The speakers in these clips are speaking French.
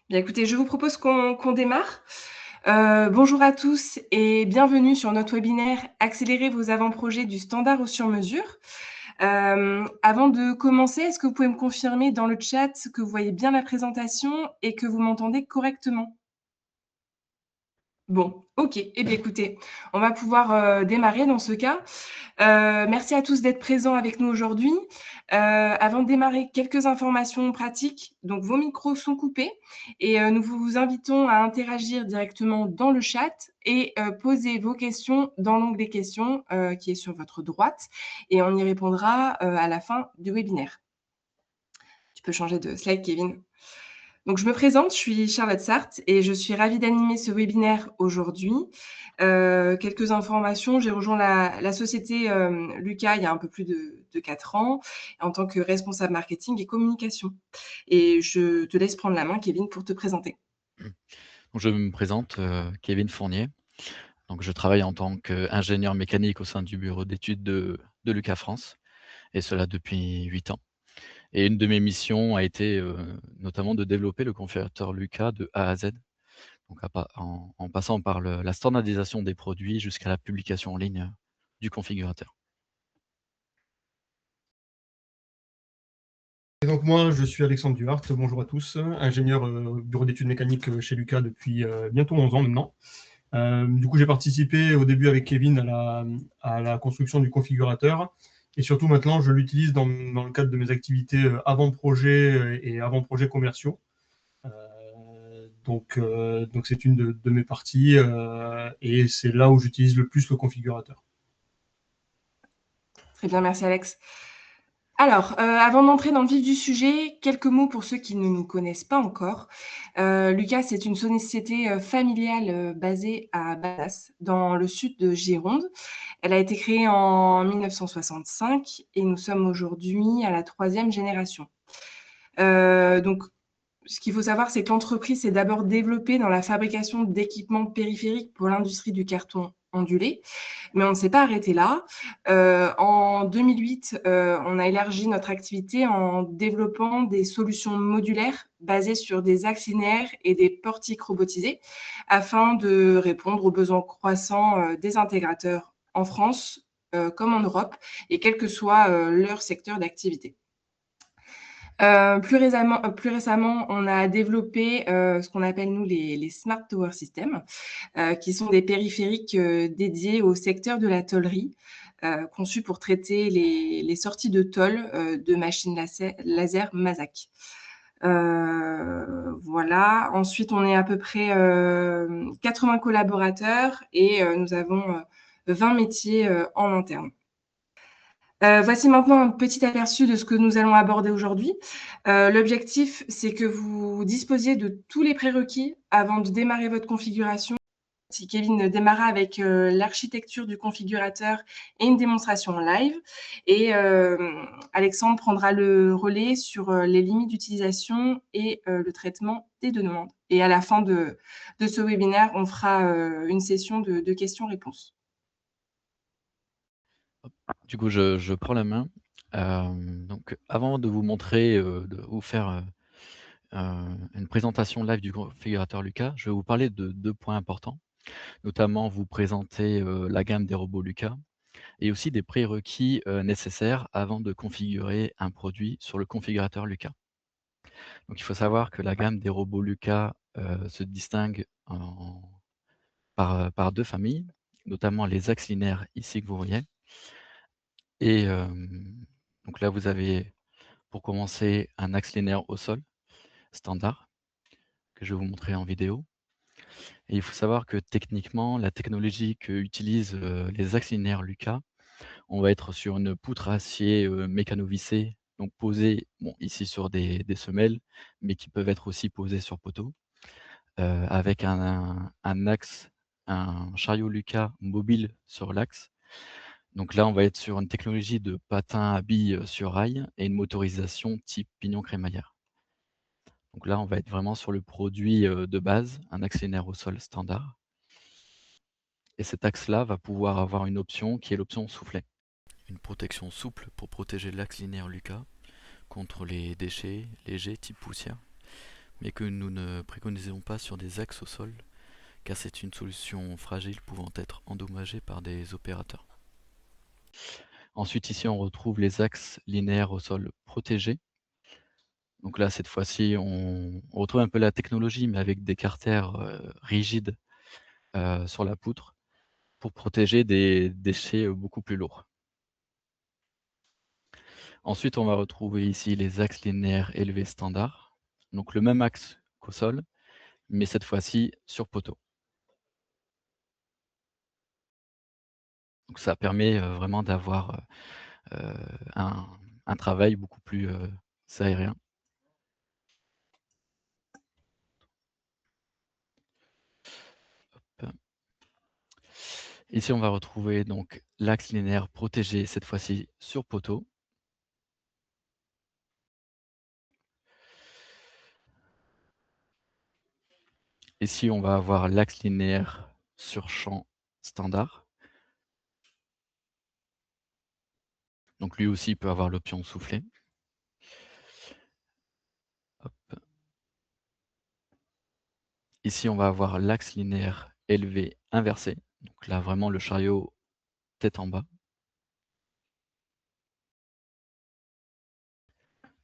Bien écoutez, je vous propose qu'on démarre. Bonjour à tous et bienvenue sur notre webinaire «Accélérer vos avant-projets du standard au sur-mesure». Avant de commencer, est-ce que vous pouvez me confirmer dans le chat que vous voyez bien la présentation et que vous m'entendez correctement? Bon, OK. Eh bien écoutez, on va pouvoir, démarrer dans ce cas. Merci à tous d'être présents avec nous aujourd'hui. Avant de démarrer, quelques informations pratiques. Donc vos micros sont coupés et nous vous invitons à interagir directement dans le chat et poser vos questions dans l'onglet questions, qui est sur votre droite et on y répondra, à la fin du webinaire. Tu peux changer de slide, Kevin. Donc je me présente, je suis Charlotte Sarthe et je suis ravie d'animer ce webinaire aujourd'hui. Quelques informations, j'ai rejoint la société, Lucas il y a un peu plus de 4 ans en tant que responsable marketing et communication et je te laisse prendre la main Kevin pour te présenter. Donc je me présente, Kevin Fournier. Donc je travaille en tant qu'ingénieur mécanique au sein du bureau d'études de Lucas France et cela depuis 8 ans. Et une de mes missions a été, notamment de développer le configurateur Lucas de A à Z, donc en passant par la standardisation des produits jusqu'à la publication en ligne, du configurateur. Et donc moi, je suis Alexandre Duhart, bonjour à tous, ingénieur bureau d'études mécaniques chez Lucas depuis bientôt 11 ans maintenant. Du coup, j'ai participé au début avec Kevin à la construction du configurateur et surtout maintenant, je l'utilise dans le cadre de mes activités avant-projet et avant-projet commerciaux. Donc c'est une de mes parties et c'est là où j'utilise le plus le configurateur. Très bien, merci Alex. Alors, avant d'entrer dans le vif du sujet, quelques mots pour ceux qui ne nous connaissent pas encore. Lucas, c'est une société, familiale, basée à Banas, dans le sud de Gironde. Elle a été créée en 1965 et nous sommes aujourd'hui à la 3e génération. Donc ce qu'il faut savoir, c'est que l'entreprise s'est d'abord développée dans la fabrication d'équipements périphériques pour l'industrie du carton ondulé, mais on ne s'est pas arrêté là. En 2008, on a élargi notre activité en développant des solutions modulaires basées sur des axes linéaires et des portiques robotisés afin de répondre aux besoins croissants, des intégrateurs en France, comme en Europe et quel que soit, leur secteur d'activité. Plus récemment, on a développé, ce qu'on appelle nous les Smart Tower Systems, qui sont des périphériques, dédiés au secteur de la tôlerie, conçus pour traiter les sorties de tôle, de machines laser Mazak. Voilà. Ensuite, on est à peu près, 80 collaborateurs et nous avons, 20 métiers, en interne. Voici maintenant un petit aperçu de ce que nous allons aborder aujourd'hui. L'objectif, c'est que vous disposiez de tous les prérequis avant de démarrer votre configuration. Si Kevin démarra avec, l'architecture du configurateur et une démonstration en live et Alexandre prendra le relais sur, les limites d'utilisation et le traitement des demandes. Et à la fin de ce webinaire, on fera, une session de questions-réponses. Du coup, je prends la main. Donc avant de vous montrer, de vous faire, une présentation live du configurateur Lucas, je vais vous parler de 2 points importants, notamment vous présenter, la gamme des robots Lucas et aussi des prérequis, nécessaires avant de configurer un produit sur le configurateur Lucas. Donc il faut savoir que la gamme des robots Lucas, se distingue par 2 familles, notamment les axes linéaires ici que vous voyez et donc là vous avez pour commencer un axe linéaire au sol standard que je vais vous montrer en vidéo. Et il faut savoir que techniquement, la technologie qu'utilisent, les axes linéaires Lucas, on va être sur une poutre à acier, mécanovissée, donc posée, bon ici sur des semelles, mais qui peuvent être aussi posées sur poteau, avec un axe, un chariot Lucas mobile sur l'axe. Donc là, on va être sur une technologie de patin à billes, sur rail et une motorisation type pignon crémaillère. Donc là, on va être vraiment sur le produit, de base, un axe linéaire au sol standard. Et cet axe-là va pouvoir avoir une option qui est l'option soufflet. Une protection souple pour protéger l'axe linéaire Lucas contre les déchets légers type poussière. mais que nous ne préconisons pas sur des axes au sol, car c'est une solution fragile pouvant être endommagée par des opérateurs. Ensuite, ici, on retrouve les axes linéaires au sol protégés. Donc là, cette fois-ci, on retrouve un peu la technologie, mais avec des carters rigides sur la poutre pour protéger des déchets beaucoup plus lourds. Ensuite, on va retrouver ici les axes linéaires élevés standards. Donc le même axe qu'au sol, mais cette fois-ci sur poteau. Donc ça permet vraiment d'avoir un travail beaucoup plus aérien. Hop. Ici, on va retrouver donc l'axe linéaire protégé, cette fois-ci sur poteau. Ici, on va avoir l'axe linéaire sur champ standard. Donc lui aussi peut avoir l'option soufflée. Hop. Ici, on va avoir l'axe linéaire élevé inversé. Donc là, vraiment le chariot tête en bas.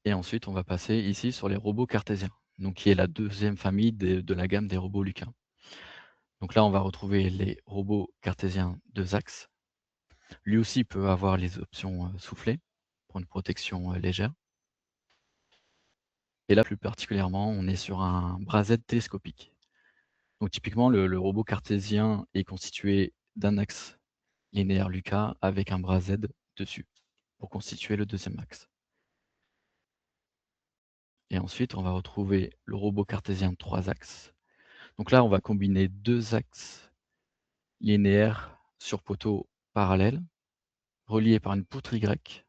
Et ensuite, on va passer ici sur les robots cartésiens, donc qui est la deuxième famille de la gamme des robots Lucas. Donc là, on va retrouver les robots cartésiens 2 axes. Lui aussi peut avoir les options soufflées pour une protection légère. Et là, plus particulièrement, on est sur un bras-Z télescopique. Donc typiquement, le robot cartésien est constitué d'un axe linéaire Lucas avec un bras-Z dessus pour constituer le deuxième axe. Et ensuite, on va retrouver le robot cartésien 3 axes. Donc là, on va combiner 2 axes linéaires sur poteau parallèle, reliés par une poutre Y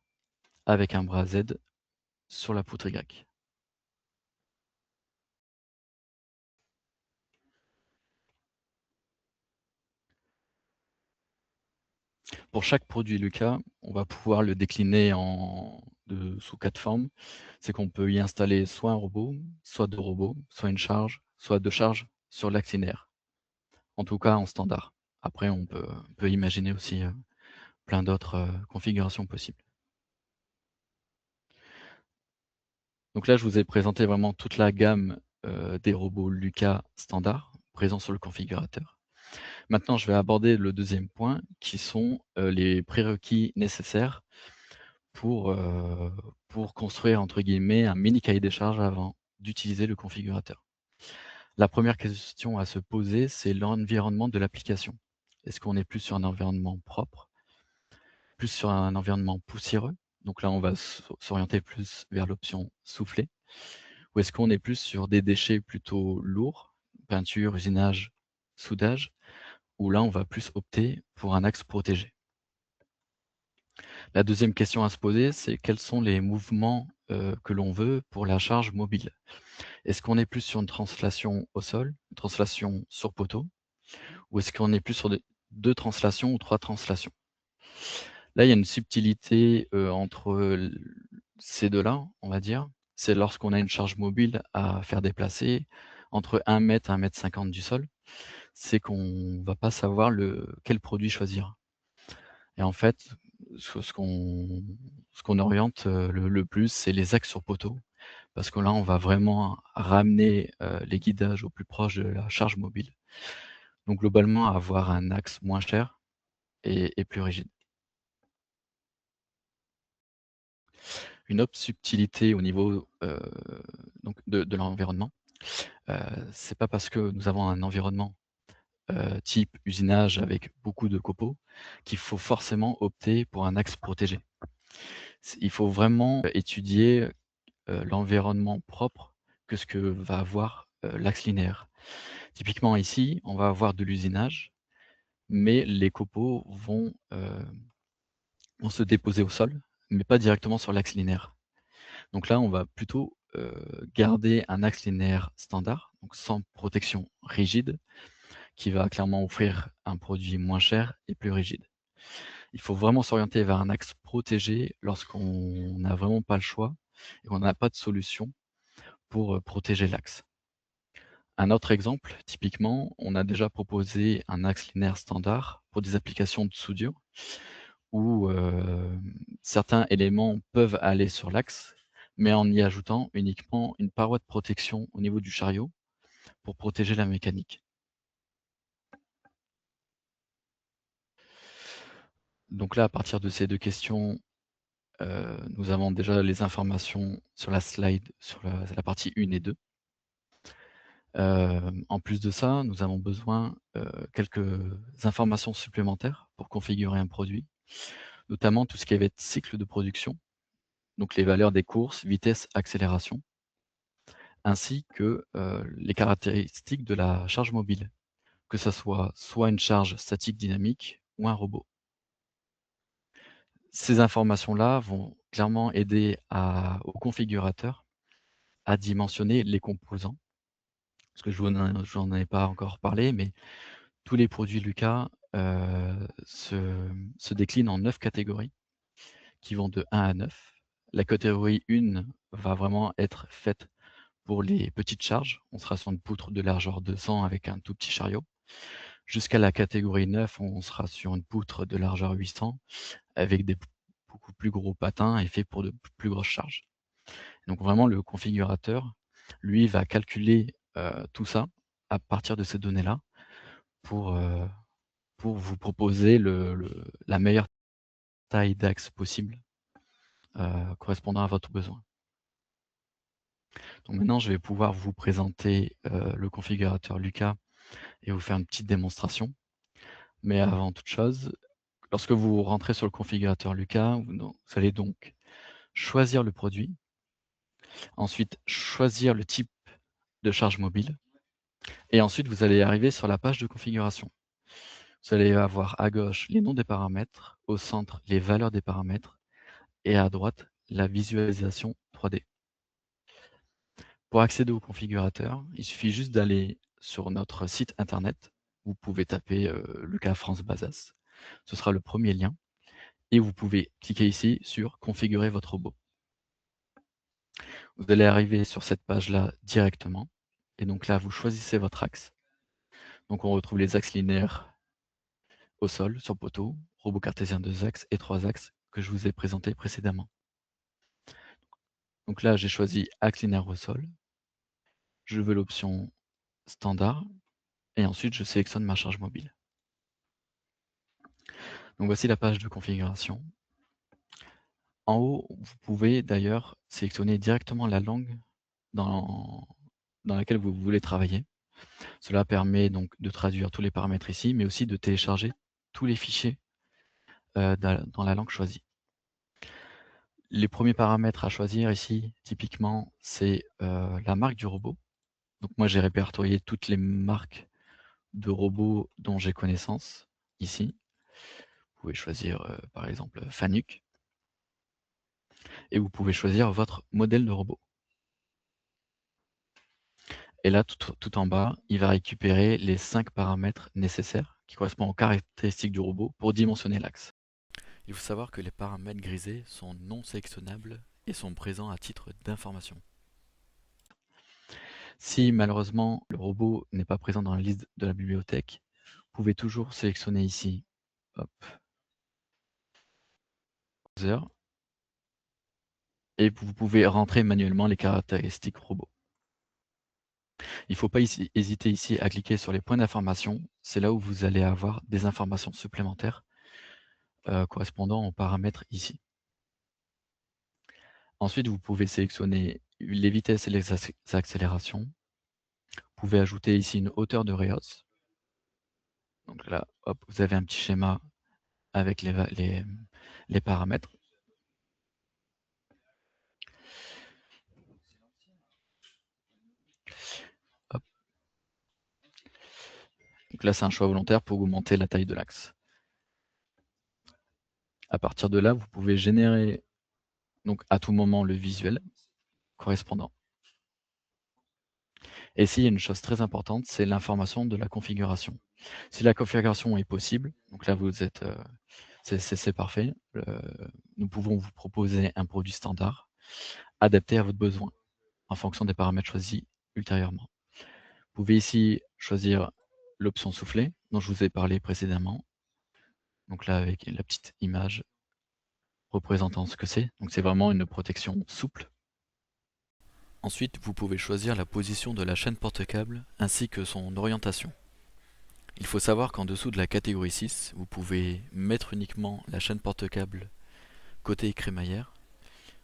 avec un bras Z sur la poutre Y. Pour chaque produit Lucas, on va pouvoir le décliner sous 4 formes. C'est qu'on peut y installer soit un robot, soit 2 robots, soit une charge, soit 2 charges sur l'axe linéaire. En tout cas, en standard. Après, on peut imaginer aussi plein d'autres configurations possibles. Donc là, je vous ai présenté vraiment toute la gamme des robots Lucas standard présents sur le configurateur. Maintenant, je vais aborder le deuxième point, qui sont les prérequis nécessaires pour construire, entre guillemets, un mini cahier des charges avant d'utiliser le configurateur. La première question à se poser, c'est l'environnement de l'application. Est-ce qu'on est plus sur un environnement propre, plus sur un environnement poussiéreux? Donc là, on va s'orienter plus vers l'option soufflée. Ou est-ce qu'on est plus sur des déchets plutôt lourds, peinture, usinage, soudage, où là, on va plus opter pour un axe protégé? La deuxième question à se poser, c'est quels sont les mouvements que l'on veut pour la charge mobile? Est-ce qu'on est plus sur une translation au sol, une translation sur poteau, ou est-ce qu'on est plus sur 2 translations ou 3 translations? Là, il y a une subtilité entre ces deux-là, on va dire. C'est lorsqu'on a une charge mobile à faire déplacer entre 1 mètre et 1,50 m du sol, c'est qu'on va pas savoir quel produit choisir. Et en fait, ce qu'on oriente le plus, c'est les axes sur poteau, parce que là, on va vraiment ramener les guidages au plus proche de la charge mobile. Donc globalement, avoir un axe moins cher et plus rigide. Une autre subtilité au niveau donc de l'environnement, c'est pas parce que nous avons un environnement type usinage avec beaucoup de copeaux qu'il faut forcément opter pour un axe protégé. Il faut vraiment étudier l'environnement propre que ce que va avoir l'axe linéaire. Typiquement ici, on va avoir de l'usinage, mais les copeaux vont se déposer au sol, mais pas directement sur l'axe linéaire. Donc là, on va plutôt garder un axe linéaire standard, donc sans protection rigide, qui va clairement offrir un produit moins cher et plus rigide. Il faut vraiment s'orienter vers un axe protégé lorsqu'on n'a vraiment pas le choix et qu'on n'a pas de solution pour protéger l'axe. Un autre exemple, typiquement, on a déjà proposé un axe linéaire standard pour des applications de soudure où certains éléments peuvent aller sur l'axe, mais en y ajoutant uniquement une paroi de protection au niveau du chariot pour protéger la mécanique. Donc là, à partir de ces deux questions, nous avons déjà les informations sur la slide, sur la partie 1 et 2. En plus de ça, nous avons besoin quelques informations supplémentaires pour configurer un produit, notamment tout ce qui va être cycle de production, donc les valeurs des courses, vitesse, accélération, ainsi que les caractéristiques de la charge mobile, que ça soit une charge statique dynamique ou un robot. Ces informations-là vont clairement aider au configurateur à dimensionner les composants. Parce que je vous en ai pas encore parlé, mais tous les produits Lucas se déclinent en 9 catégories qui vont de 1 à 9. La catégorie 1 va vraiment être faite pour les petites charges. On sera sur une poutre de largeur 200 avec un tout petit chariot. Jusqu'à la catégorie 9, on sera sur une poutre de largeur 800 avec des beaucoup plus gros patins et fait pour de plus grosses charges. Donc vraiment, le configurateur, lui, va calculer tout ça à partir de ces données-là pour vous proposer la meilleure taille d'axe possible correspondant à votre besoin. Donc maintenant, je vais pouvoir vous présenter le configurateur Lucas et vous faire une petite démonstration. Mais avant toute chose, lorsque vous rentrez sur le configurateur Lucas, vous allez donc choisir le produit, ensuite choisir le type de charge mobile, et ensuite vous allez arriver sur la page de configuration. Vous allez avoir à gauche les noms des paramètres, au centre les valeurs des paramètres, et à droite la visualisation 3D. Pour accéder au configurateur, il suffit juste d'aller sur notre site internet. Vous pouvez taper Lucas France Bazas. Ce sera le premier lien. Et vous pouvez cliquer ici sur configurer votre robot. Vous allez arriver sur cette page-là directement. Et donc là, vous choisissez votre axe. Donc on retrouve les axes linéaires au sol, sur poteau, robot cartésien 2 axes et 3 axes que je vous ai présentés précédemment. Donc là, j'ai choisi axe linéaire au sol. Je veux l'option standard. Et ensuite, je sélectionne ma charge mobile. Donc voici la page de configuration. En haut, vous pouvez d'ailleurs sélectionner directement la langue dans laquelle vous voulez travailler. Cela permet donc de traduire tous les paramètres ici, mais aussi de télécharger tous les fichiers dans la langue choisie. Les premiers paramètres à choisir ici, typiquement, c'est la marque du robot. Donc moi, j'ai répertorié toutes les marques de robots dont j'ai connaissance ici. Vous pouvez choisir par exemple Fanuc. Et vous pouvez choisir votre modèle de robot. Et là, tout en bas, il va récupérer les 5 paramètres nécessaires qui correspondent aux caractéristiques du robot pour dimensionner l'axe. Il faut savoir que les paramètres grisés sont non sélectionnables et sont présents à titre d'information. Si malheureusement le robot n'est pas présent dans la liste de la bibliothèque, vous pouvez toujours sélectionner ici, hop, et vous pouvez rentrer manuellement les caractéristiques robot. Il ne faut pas hésiter ici à cliquer sur les points d'information. C'est là où vous allez avoir des informations supplémentaires correspondant aux paramètres ici. Ensuite, vous pouvez sélectionner les vitesses et les accélérations. Vous pouvez ajouter ici une hauteur de rehausse. Donc là, hop, vous avez un petit schéma avec les paramètres. Hop. Donc là, c'est un choix volontaire pour augmenter la taille de l'axe. À partir de là, vous pouvez générer donc à tout moment le visuel correspondant. Et ici, il y a une chose très importante, c'est l'information de la configuration. Si la configuration est possible, donc là vous êtes, c'est parfait, nous pouvons vous proposer un produit standard adapté à votre besoin en fonction des paramètres choisis ultérieurement. pouvez ici choisir l'option soufflet dont je vous ai parlé précédemment. Donc là, avec la petite image représentant ce que c'est. Donc c'est vraiment une protection souple. Ensuite, vous pouvez choisir la position de la chaîne porte-câble ainsi que son orientation. Il faut savoir qu'en dessous de la catégorie 6, vous pouvez mettre uniquement la chaîne porte-câble côté crémaillère,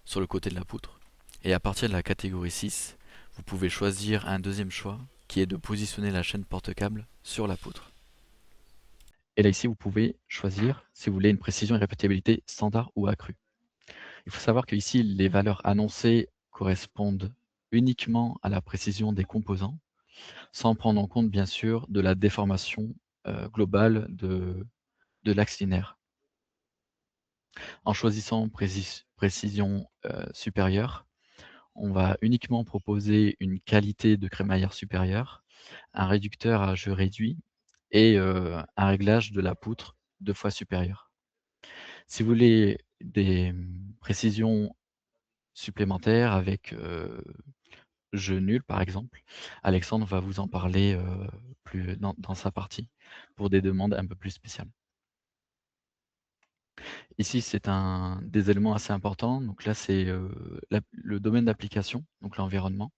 sur le côté de la poutre. Et à partir de la catégorie 6, vous pouvez choisir un deuxième choix, qui est de positionner la chaîne porte-câble sur la poutre. Et là ici, vous pouvez choisir si vous voulez une précision et répétabilité standard ou accrue. Il faut savoir que ici, les valeurs annoncées correspondent uniquement à la précision des composants, sans prendre en compte bien sûr de la déformation globale de l'axe linéaire. En choisissant précision supérieure, on va uniquement proposer une qualité de crémaillère supérieure, un réducteur à jeu réduit et un réglage de la poutre 2 fois supérieur. Si vous voulez des précisions supplémentaires avec jeu nul par exemple, Alexandre va vous en parler plus dans sa partie pour des demandes un peu plus spéciales. Ici, c'est un des éléments assez importants. Donc là, c'est le domaine d'application, donc l'environnement.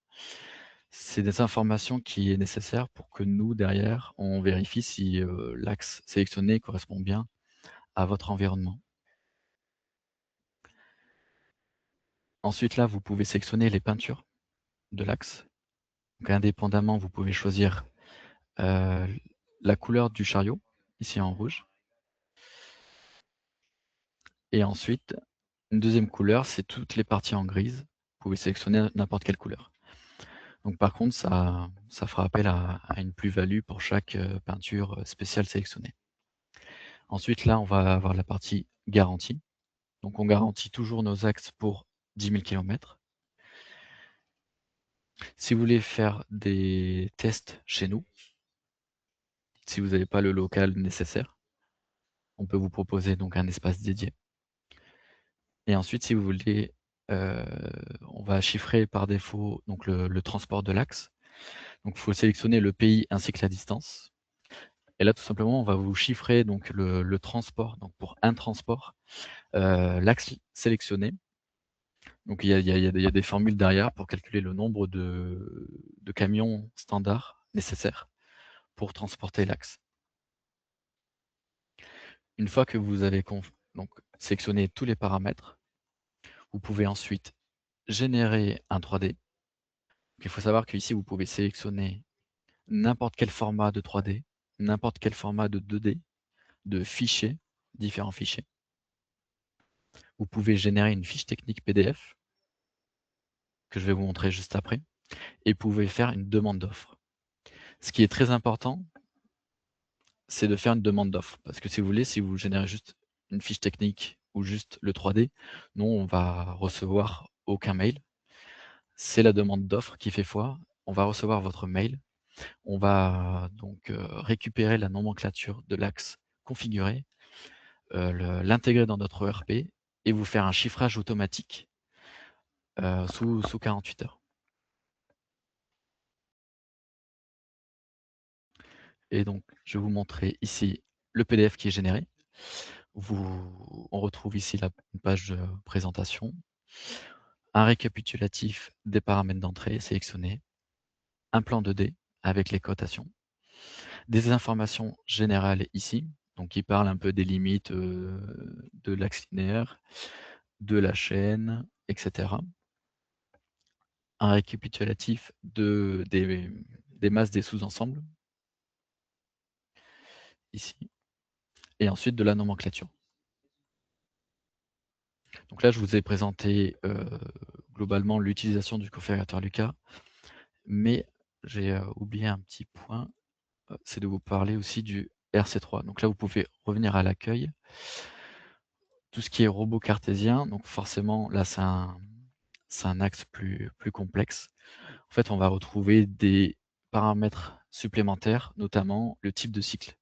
C'est des informations qui est nécessaire pour que nous, derrière, on vérifie si l'axe sélectionné correspond bien à votre environnement. Ensuite, là, vous pouvez sélectionner les peintures de l'axe. Donc, indépendamment, vous pouvez choisir la couleur du chariot, ici en rouge. Et ensuite, une deuxième couleur, c'est toutes les parties en grise. Vous pouvez sélectionner n'importe quelle couleur. Donc par contre, ça fera appel à une plus-value pour chaque peinture spéciale sélectionnée. Ensuite, là, on va avoir la partie garantie. Donc on garantit toujours nos axes pour 10 000 km. Si vous voulez faire des tests chez nous, si vous n'avez pas le local nécessaire, on peut vous proposer donc un espace dédié. Et ensuite, si vous voulez, on va chiffrer par défaut donc le transport de l'axe. Donc il faut sélectionner le pays ainsi que la distance. Et là, tout simplement, on va vous chiffrer donc le transport. Donc pour un transport, l'axe sélectionné. Donc il y a des formules derrière pour calculer le nombre de camions standards nécessaires pour transporter l'axe. Une fois que vous avez donc sélectionné tous les paramètres, vous pouvez ensuite générer un 3D. Il faut savoir qu'ici, vous pouvez sélectionner n'importe quel format de 3D, n'importe quel format de 2D, de fichiers, différents fichiers. Vous pouvez générer une fiche technique PDF, que je vais vous montrer juste après, et vous pouvez faire une demande d'offre. Ce qui est très important, c'est de faire une demande d'offre, parce que si vous voulez, si vous générez juste une fiche technique ou juste le 3D, nous, on va recevoir aucun mail. C'est la demande d'offre qui fait foi. On va recevoir votre mail. On va donc récupérer la nomenclature de l'axe configuré, l'intégrer dans notre ERP et vous faire un chiffrage automatique sous 48 heures. Et donc, je vais vous montrer ici le PDF qui est généré. On retrouve ici une page de présentation, un récapitulatif des paramètres d'entrée sélectionnés, un plan 2D avec les cotations, des informations générales ici, donc qui parlent un peu des limites de l'axe linéaire, de la chaîne, etc. Un récapitulatif des masses des sous-ensembles, ici, et ensuite de la nomenclature. Donc là, je vous ai présenté globalement l'utilisation du configurateur Lucas, mais j'ai oublié un petit point, c'est de vous parler aussi du RC3. Donc là, vous pouvez revenir à l'accueil. Tout ce qui est robot cartésien, donc forcément, là, c'est un axe plus complexe. En fait, on va retrouver des paramètres supplémentaires, notamment le type de cycle.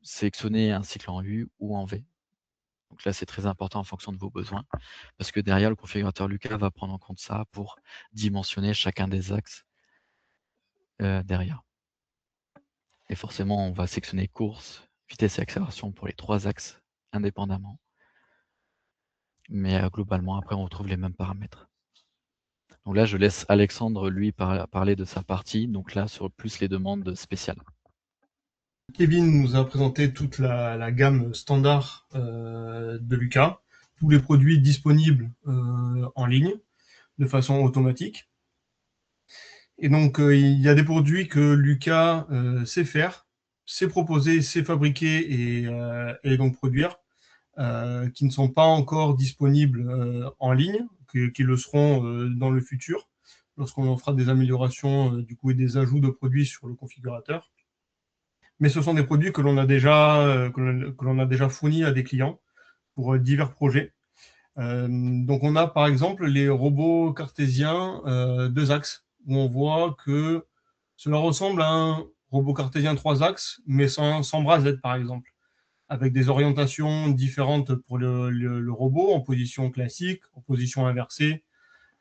Sélectionner un cycle en U ou en V. Donc là, c'est très important en fonction de vos besoins, parce que derrière, le configurateur Lucas va prendre en compte ça pour dimensionner chacun des axes derrière. Et forcément, on va sectionner course, vitesse et accélération pour les 3 axes indépendamment. Mais globalement, après, on retrouve les mêmes paramètres. Donc là, je laisse Alexandre, lui, parler de sa partie. Donc là, sur plus les demandes spéciales. Kevin nous a présenté toute la gamme standard de Lucas, tous les produits disponibles en ligne de façon automatique. Et donc, il y a des produits que Lucas sait faire, sait proposer, sait fabriquer et donc produire, qui ne sont pas encore disponibles en ligne, qui le seront dans le futur, lorsqu'on fera des améliorations du coup, et des ajouts de produits sur le configurateur. Mais ce sont des produits que l'on a déjà fournis à des clients pour divers projets. Donc on a par exemple les robots cartésiens 2 axes, où on voit que cela ressemble à un robot cartésien 3 axes, mais sans bras Z par exemple, avec des orientations différentes pour le robot, en position classique, en position inversée,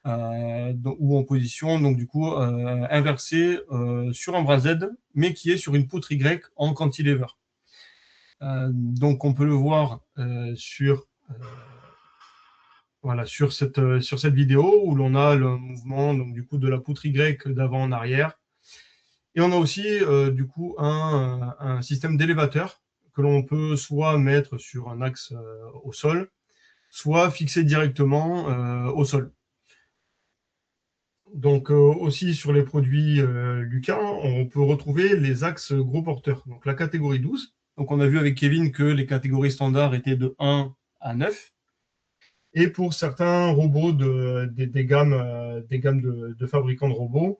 ou en position donc du coup inversée sur un bras Z, mais qui est sur une poutre Y en cantilever. Donc on peut le voir voilà, sur cette vidéo où l'on a le mouvement donc, du coup, de la poutre Y d'avant en arrière. Et on a aussi du coup un système d'élévateur que l'on peut soit mettre sur un axe au sol, soit fixer directement au sol. Donc aussi sur les produits Lucas, on peut retrouver les axes gros porteurs. Donc la catégorie 12. Donc on a vu avec Kevin que les catégories standards étaient de 1 à 9. Et pour certains robots des gammes de fabricants de robots,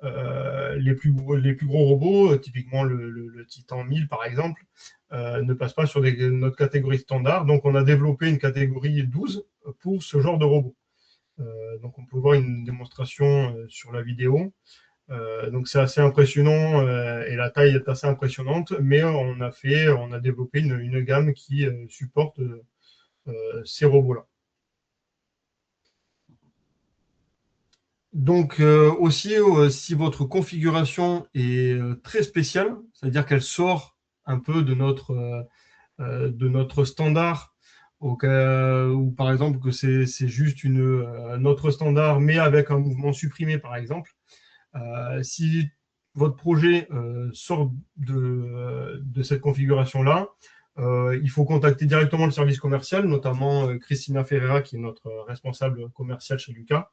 les plus gros robots, typiquement le Titan 1000 par exemple, ne passent pas sur notre catégorie standard. Donc on a développé une catégorie 12 pour ce genre de robot. Donc on peut voir une démonstration sur la vidéo. Donc c'est assez impressionnant et la taille est assez impressionnante, mais on a développé une gamme qui supporte ces robots-là. Donc aussi, si votre configuration est très spéciale, c'est-à-dire qu'elle sort un peu de notre standard, ou par exemple que c'est juste notre standard, mais avec un mouvement supprimé, par exemple, si votre projet sort de cette configuration-là, il faut contacter directement le service commercial, notamment Christina Ferreira, qui est notre responsable commercial chez Lucas,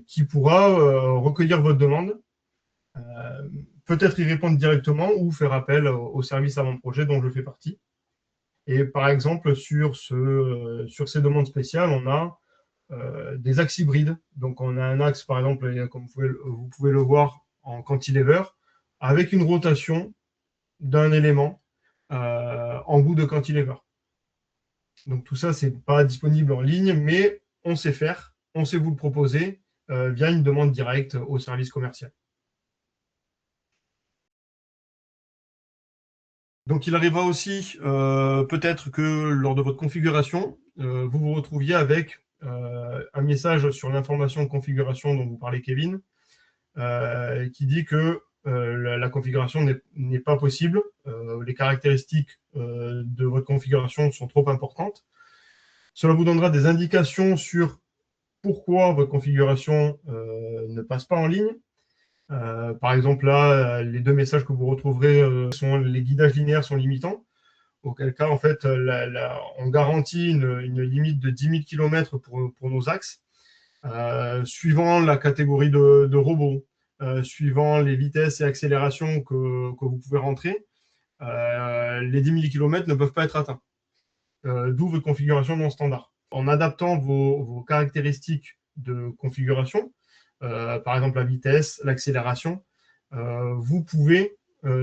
qui pourra recueillir votre demande, peut-être y répondre directement ou faire appel au service avant-projet dont je fais partie. Et par exemple, sur ces demandes spéciales, on a des axes hybrides. Donc on a un axe, par exemple, comme vous pouvez le voir, en cantilever, avec une rotation d'un élément en bout de cantilever. Donc tout ça, c'est pas disponible en ligne, mais on sait faire, on sait vous le proposer via une demande directe au service commercial. Donc il arrivera aussi peut-être que lors de votre configuration, vous vous retrouviez avec un message sur l'information de configuration dont vous parlez, Kevin, qui dit que la configuration n'est pas possible. Les caractéristiques de votre configuration sont trop importantes. Cela vous donnera des indications sur pourquoi votre configuration ne passe pas en ligne. Par exemple, là, les 2 messages que vous retrouverez sont les guidages linéaires sont limitants, auquel cas, en fait, on garantit une limite de 10 000 km pour nos axes, suivant la catégorie de robots, suivant les vitesses et accélérations que vous pouvez rentrer, les 10 000 km ne peuvent pas être atteints, d'où votre configuration non standard. En adaptant vos caractéristiques de configuration, par exemple la vitesse, l'accélération, vous pouvez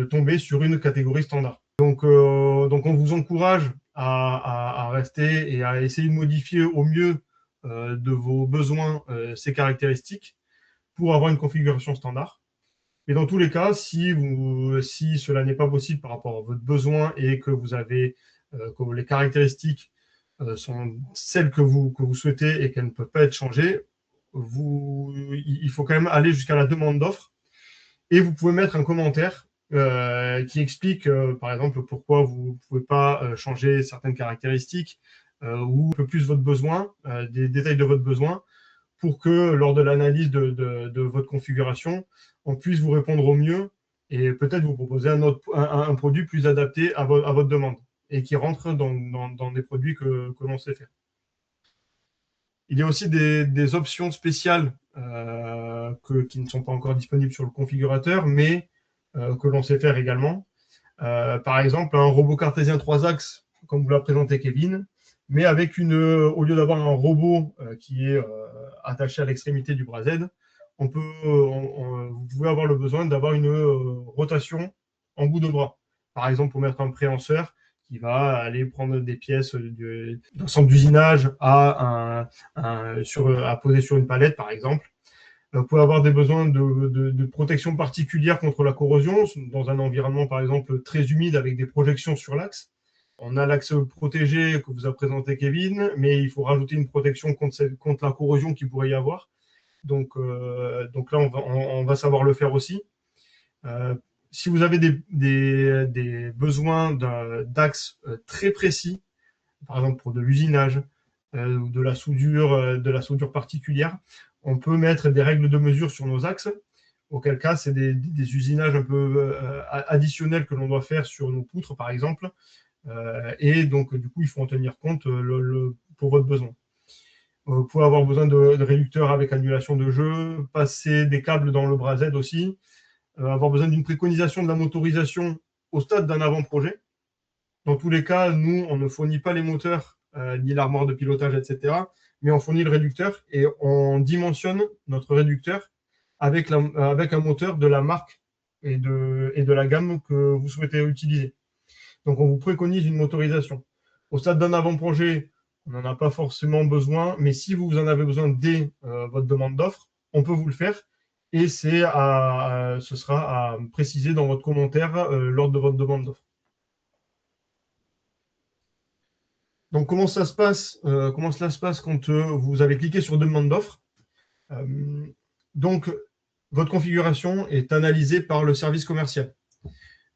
tomber sur une catégorie standard. Donc on vous encourage à rester et à essayer de modifier au mieux de vos besoins ces caractéristiques pour avoir une configuration standard. Et dans tous les cas, si cela n'est pas possible par rapport à votre besoin et que que les caractéristiques sont celles que vous souhaitez et qu'elles ne peuvent pas être changées, il faut quand même aller jusqu'à la demande d'offre Et vous pouvez mettre un commentaire qui explique, par exemple, pourquoi vous ne pouvez pas changer certaines caractéristiques ou un peu plus votre besoin, des détails de votre besoin, pour que lors de l'analyse de votre configuration, on puisse vous répondre au mieux et peut-être vous proposer un produit plus adapté à votre demande et qui rentre dans des produits que l'on sait faire. Il y a aussi des options spéciales qui ne sont pas encore disponibles sur le configurateur, mais que l'on sait faire également. Par exemple, un robot cartésien 3 axes, comme vous l'a présenté Kevin, mais avec au lieu d'avoir un robot qui est attaché à l'extrémité du bras Z, vous pouvez avoir le besoin d'avoir une rotation en bout de bras. Par exemple, pour mettre un préhenseur qui va aller prendre des pièces d'un centre d'usinage à poser sur une palette, par exemple. Vous pouvez avoir des besoins de protection particulière contre la corrosion dans un environnement, par exemple, très humide avec des projections sur l'axe. On a l'axe protégé que vous a présenté Kevin, mais il faut rajouter une protection contre la corrosion qu'il pourrait y avoir. Donc là, on va savoir le faire aussi. Si vous avez des besoins d'axes très précis, par exemple pour de l'usinage ou de la soudure particulière, on peut mettre des règles de mesure sur nos axes, auquel cas c'est des usinages un peu additionnels que l'on doit faire sur nos poutres, par exemple, et donc du coup il faut en tenir compte pour votre besoin. Vous pouvez avoir besoin de réducteurs avec annulation de jeu, passer des câbles dans le bras Z aussi, avoir besoin d'une préconisation de la motorisation au stade d'un avant-projet. Dans tous les cas, nous, on ne fournit pas les moteurs, ni l'armoire de pilotage, etc., mais on fournit le réducteur et on dimensionne notre réducteur avec un moteur de la marque et de la gamme que vous souhaitez utiliser. Donc, on vous préconise une motorisation. Au stade d'un avant-projet, on n'en a pas forcément besoin, mais si vous en avez besoin dès votre demande d'offre, on peut vous le faire et ce sera à préciser dans votre commentaire lors de votre demande d'offre. Donc, comment cela se passe quand vous avez cliqué sur demande d'offre? Donc, votre configuration est analysée par le service commercial.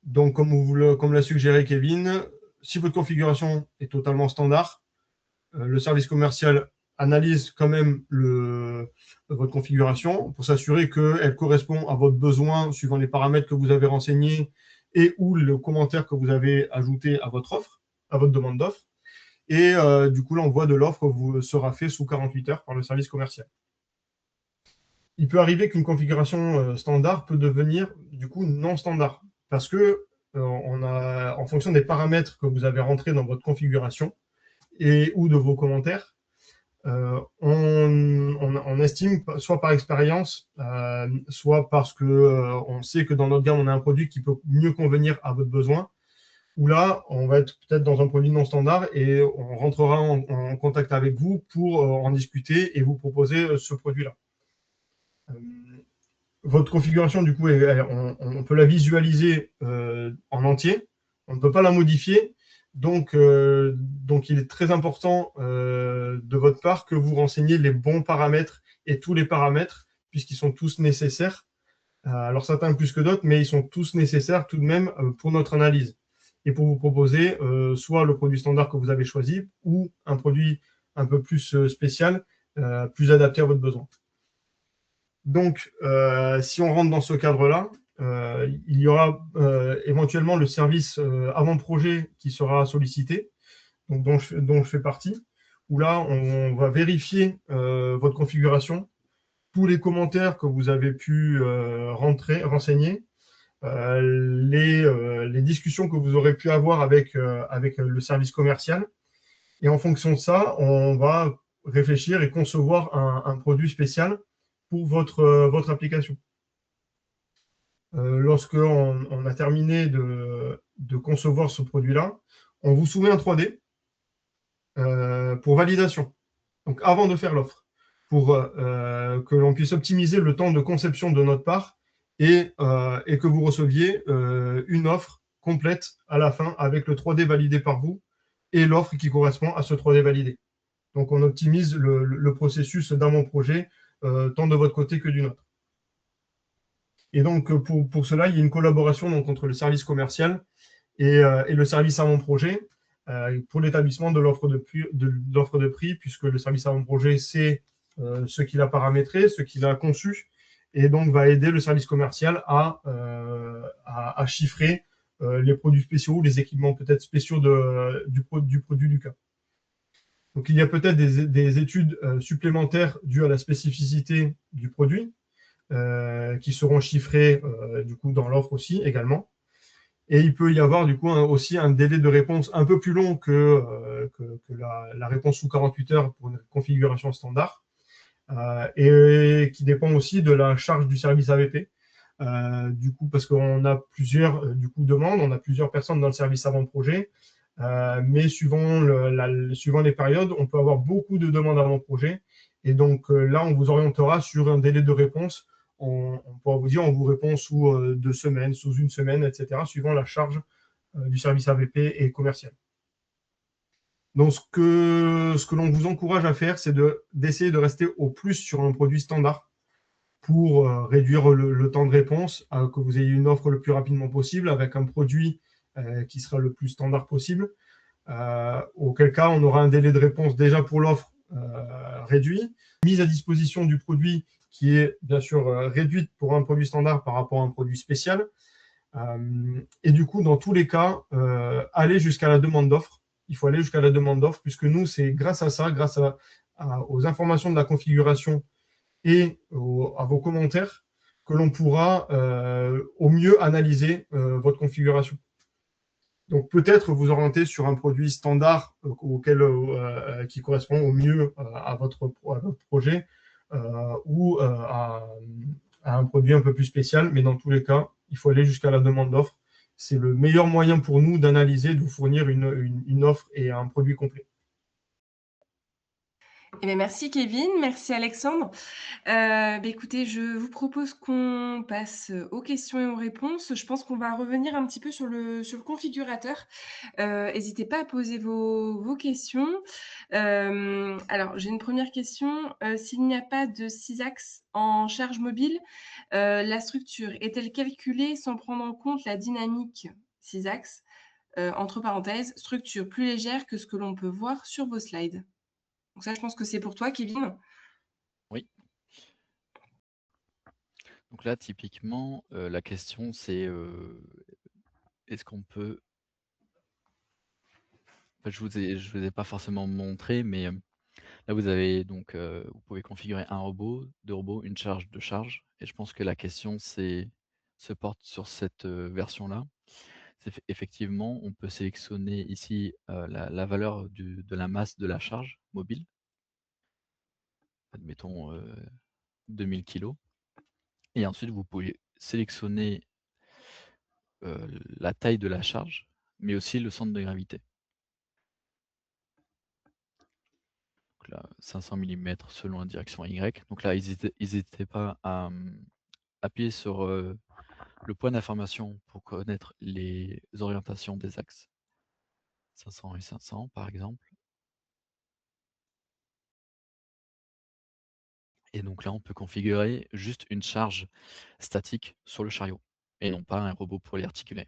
Donc, comme l'a suggéré Kevin, si votre configuration est totalement standard, le service commercial analyse quand même votre configuration pour s'assurer qu'elle correspond à votre besoin suivant les paramètres que vous avez renseignés et ou le commentaire que vous avez ajouté à votre offre, à votre demande d'offre. Et du coup, l'envoi de l'offre sera fait sous 48 heures par le service commercial. Il peut arriver qu'une configuration standard peut devenir du coup non standard parce que en fonction des paramètres que vous avez rentrés dans votre configuration et ou de vos commentaires, on estime, soit par expérience, soit parce qu'on sait que dans notre gamme, on a un produit qui peut mieux convenir à votre besoin, où là, on va être peut-être dans un produit non standard et on rentrera en contact avec vous pour en discuter et vous proposer ce produit-là. Votre configuration, du coup, on peut la visualiser en entier. On ne peut pas la modifier. Donc il est très important de votre part que vous renseigniez les bons paramètres et tous les paramètres, puisqu'ils sont tous nécessaires. Alors certains plus que d'autres, mais ils sont tous nécessaires tout de même pour notre analyse et pour vous proposer soit le produit standard que vous avez choisi ou un produit un peu plus spécial, plus adapté à votre besoin. Donc, si on rentre dans ce cadre-là, il y aura éventuellement le service avant-projet qui sera sollicité, donc dont je fais partie, où là, on va vérifier votre configuration, tous les commentaires que vous avez pu renseigner, les discussions que vous aurez pu avoir avec le service commercial. Et en fonction de ça, on va réfléchir et concevoir un produit spécial pour votre application. Lorsqu'on a terminé de concevoir ce produit-là, on vous soumet un 3D pour validation, donc avant de faire l'offre, pour que l'on puisse optimiser le temps de conception de notre part et que vous receviez une offre complète à la fin avec le 3D validé par vous et l'offre qui correspond à ce 3D validé. Donc, on optimise le processus d'un mon projet, tant de votre côté que du nôtre. Et donc, pour cela, il y a une collaboration donc, entre le service commercial et le service avant-projet pour l'établissement de l'offre de prix, puisque le service avant-projet, c'est ce qu'il a paramétré, ce qu'il a conçu, et donc va aider le service commercial à chiffrer les produits spéciaux, les équipements peut-être spéciaux du produit du cas. Donc, il y a peut-être des études supplémentaires dues à la spécificité du produit qui seront chiffrées du coup dans l'offre aussi également. Et il peut y avoir du coup aussi un délai de réponse un peu plus long que la réponse sous 48 heures pour une configuration standard, et qui dépend aussi de la charge du service AVP. Du coup, parce qu'on a plusieurs demandes, on a plusieurs personnes dans le service avant-projet, mais suivant les périodes, on peut avoir beaucoup de demandes avant-projet. Et donc là, on vous orientera sur un délai de réponse. On pourra vous dire, on vous répond sous 2 semaines, sous 1 semaine, etc., suivant la charge du service AVP et commercial. Donc, ce que l'on vous encourage à faire, c'est d'essayer de rester au plus sur un produit standard pour réduire le temps de réponse, que vous ayez une offre le plus rapidement possible avec un produit qui sera le plus standard possible. Auquel cas, on aura un délai de réponse déjà pour l'offre réduit, mise à disposition du produit qui est bien sûr réduite pour un produit standard par rapport à un produit spécial. Et du coup, dans tous les cas, aller jusqu'à la demande d'offre. Il faut aller jusqu'à la demande d'offre, puisque nous, c'est grâce à ça, grâce aux informations de la configuration et à vos commentaires, que l'on pourra au mieux analyser votre configuration. Donc peut-être vous orienter sur un produit standard qui correspond au mieux à votre projet ou à un produit un peu plus spécial, mais dans tous les cas, il faut aller jusqu'à la demande d'offre. C'est le meilleur moyen pour nous d'analyser, de vous fournir une offre et un produit complet. Eh bien, merci Kevin, merci Alexandre. Écoutez, je vous propose qu'on passe aux questions et aux réponses. Je pense qu'on va revenir un petit peu sur le configurateur. Hésitez pas à poser vos questions. Alors, j'ai une première question. S'il n'y a pas de 6 axes en charge mobile, la structure est-elle calculée sans prendre en compte la dynamique 6 axes, entre parenthèses, structure plus légère que ce que l'on peut voir sur vos slides? Donc ça, je pense que c'est pour toi, Kevin. Oui. Donc là, typiquement, la question, c'est est-ce qu'on peut... Enfin, je vous ai pas forcément montré, mais là, vous avez donc, vous pouvez configurer un robot, 2 robots, une charge, 2 charges. Et je pense que la question se porte sur cette version-là. Effectivement, on peut sélectionner ici la valeur de la masse de la charge mobile. Admettons 2000 kg. Et ensuite, vous pouvez sélectionner la taille de la charge, mais aussi le centre de gravité. Donc là, 500 mm selon la direction Y. Donc là, n'hésitez pas à appuyer sur le point d'information pour connaître les orientations des axes. 500 et 500 par exemple. Et donc là, on peut configurer juste une charge statique sur le chariot et non pas un robot pour l'articuler.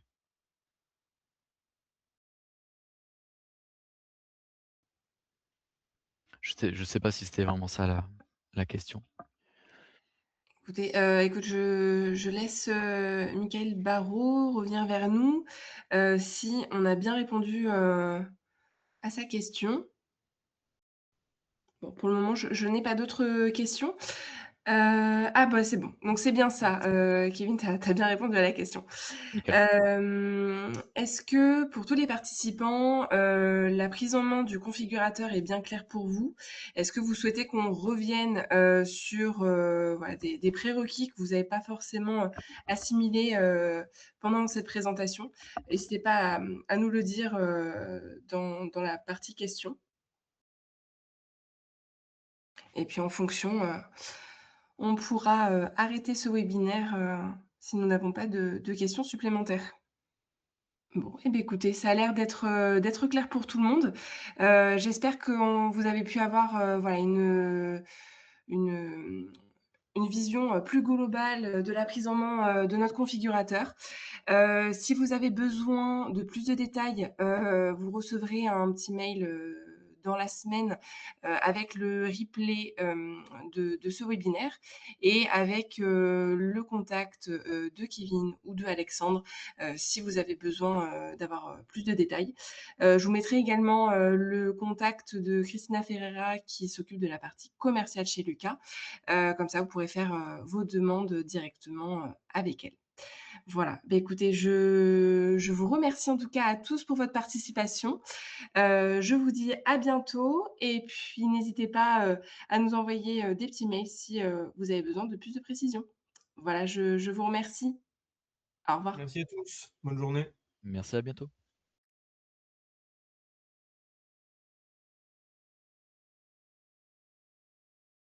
Je sais pas si c'était vraiment ça la question. Écoutez, écoute, je laisse, Mickaël Barrault revenir vers nous, si on a bien répondu, à sa question. Bon, pour le moment, je n'ai pas d'autres questions. C'est bon. Donc c'est bien ça, Kevin, tu as bien répondu à la question. Nickel. Est-ce que pour tous les participants, la prise en main du configurateur est bien claire pour vous? Est-ce que vous souhaitez qu'on revienne, sur, voilà, des prérequis que vous n'avez pas forcément, assimilés, pendant cette présentation? N'hésitez pas à nous le dire, dans la partie questions. Et puis en fonction, on pourra, arrêter ce webinaire, si nous n'avons pas de questions supplémentaires. Bon, eh bien, écoutez, ça a l'air d'être clair pour tout le monde. J'espère que vous avez pu avoir, voilà, une une vision plus globale de la prise en main de notre configurateur. Si vous avez besoin de plus de détails, vous recevrez un petit mail dans la semaine avec le replay de ce webinaire et avec le contact de Kevin ou de Alexandre si vous avez besoin d'avoir plus de détails. Je vous mettrai également le contact de Christina Ferreira qui s'occupe de la partie commerciale chez Lucas. Comme ça, vous pourrez faire vos demandes directement avec elle. Voilà. Bah, écoutez, je vous remercie en tout cas à tous pour votre participation. Je vous dis à bientôt et puis n'hésitez pas à nous envoyer des petits mails si vous avez besoin de plus de précisions. Voilà, je vous remercie. Au revoir. Merci à tous. Bonne journée. Merci, à bientôt.